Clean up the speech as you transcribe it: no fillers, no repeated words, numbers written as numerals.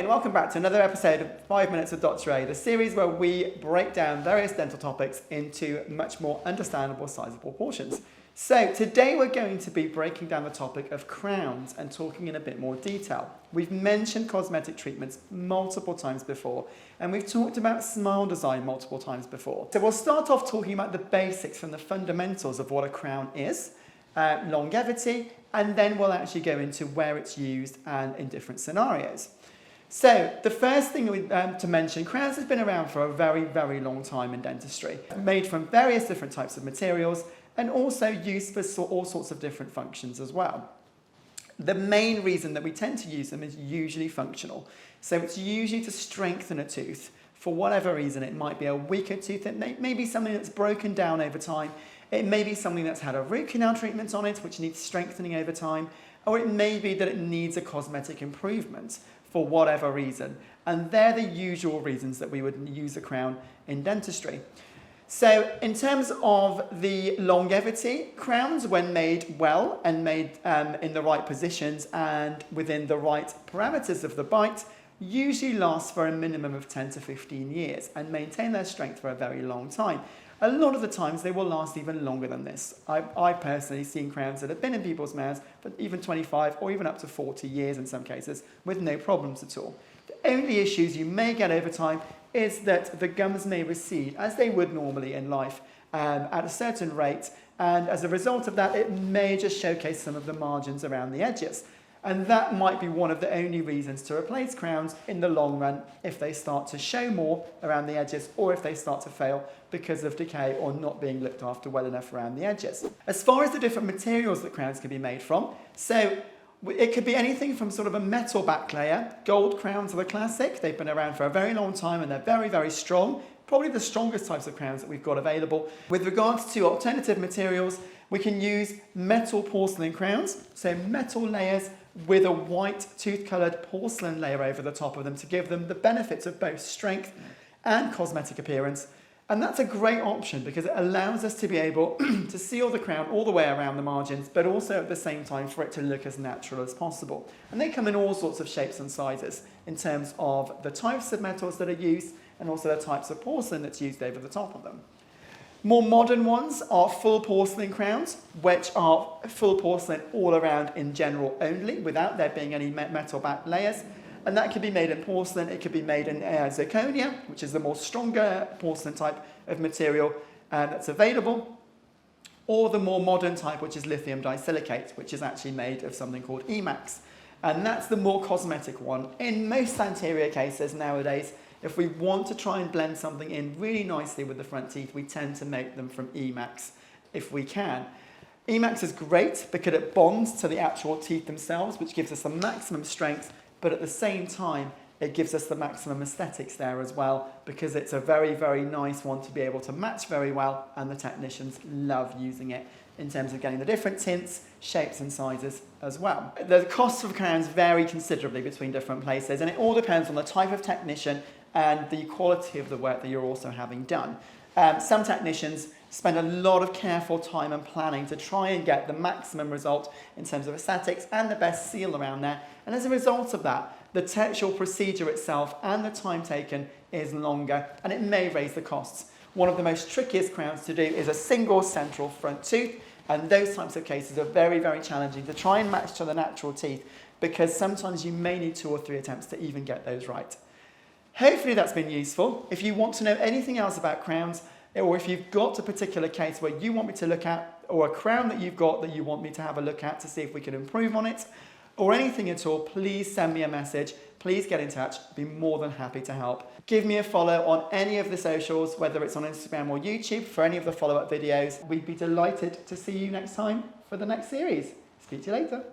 and welcome back to another episode of 5 Minutes with Dr. A, the series where we break down various dental topics into much more understandable, sizable portions. So today we're going to be breaking down the topic of crowns and talking in a bit more detail. We've mentioned cosmetic treatments multiple times before, and we've talked about smile design multiple times before. So we'll start off talking about the basics and the fundamentals of what a crown is, longevity, and then we'll actually go into where it's used and in different scenarios. So the first thing to mention, crowns has been around for a very, very long time in dentistry, made from various different types of materials and also used for all sorts of different functions as well. The main reason that we tend to use them is usually functional. So it's usually to strengthen a tooth. For whatever reason, it might be a weaker tooth, it may be something that's broken down over time, it may be something that's had a root canal treatment on it, which needs strengthening over time, or it may be that it needs a cosmetic improvement for whatever reason. And they're the usual reasons that we would use a crown in dentistry. So in terms of the longevity, crowns, when made well and made in the right positions and within the right parameters of the bite, usually last for a minimum of 10 to 15 years and maintain their strength for a very long time. A lot of the times they will last even longer than this. I've personally seen crowns that have been in people's mouths for even 25 or even up to 40 years in some cases with no problems at all. The only issues you may get over time is that the gums may recede as they would normally in life at a certain rate, and as a result of that it may just showcase some of the margins around the edges. And that might be one of the only reasons to replace crowns in the long run if they start to show more around the edges or if they start to fail because of decay or not being looked after well enough around the edges. As far as the different materials that crowns can be made from, so it could be anything from sort of a metal back layer. Gold crowns are the classic. They've been around for a very long time and they're very, very strong. Probably the strongest types of crowns that we've got available. With regards to alternative materials, we can use metal porcelain crowns, so metal layers with a white tooth-coloured porcelain layer over the top of them to give them the benefits of both strength and cosmetic appearance. And that's a great option because it allows us to be able to seal the crown all the way around the margins, but also at the same time for it to look as natural as possible. And they come in all sorts of shapes and sizes in terms of the types of metals that are used and also the types of porcelain that's used over the top of them. More modern ones are full porcelain crowns, which are full porcelain all around in general only, without there being any metal back layers. And that could be made in porcelain, it could be made in zirconia, which is the more stronger porcelain type of material that's available, or the more modern type, which is lithium disilicate, which is actually made of something called emax. And that's the more cosmetic one. In most anterior cases nowadays, if we want to try and blend something in really nicely with the front teeth, we tend to make them from emax if we can. Emax is great because it bonds to the actual teeth themselves, which gives us the maximum strength, but at the same time, it gives us the maximum aesthetics there as well, because it's a very, very nice one to be able to match very well, and the technicians love using it in terms of getting the different tints, shapes and sizes as well. The costs of crowns vary considerably between different places, and it all depends on the type of technician and the quality of the work that you're also having done. Some technicians spend a lot of careful time and planning to try and get the maximum result in terms of aesthetics and the best seal around there. And as a result of that, the actual procedure itself and the time taken is longer, and it may raise the costs. One of the most trickiest crowns to do is a single central front tooth, and those types of cases are very, very challenging to try and match to the natural teeth, because sometimes you may need 2 or 3 attempts to even get those right. Hopefully that's been useful. If you want to know anything else about crowns, or if you've got a particular case where you want me to look at, or a crown that you've got that you want me to have a look at to see if we can improve on it, or anything at all, please send me a message. Please get in touch. I'd be more than happy to help. Give me a follow on any of the socials, whether it's on Instagram or YouTube, for any of the follow-up videos. We'd be delighted to see you next time for the next series. Speak to you later.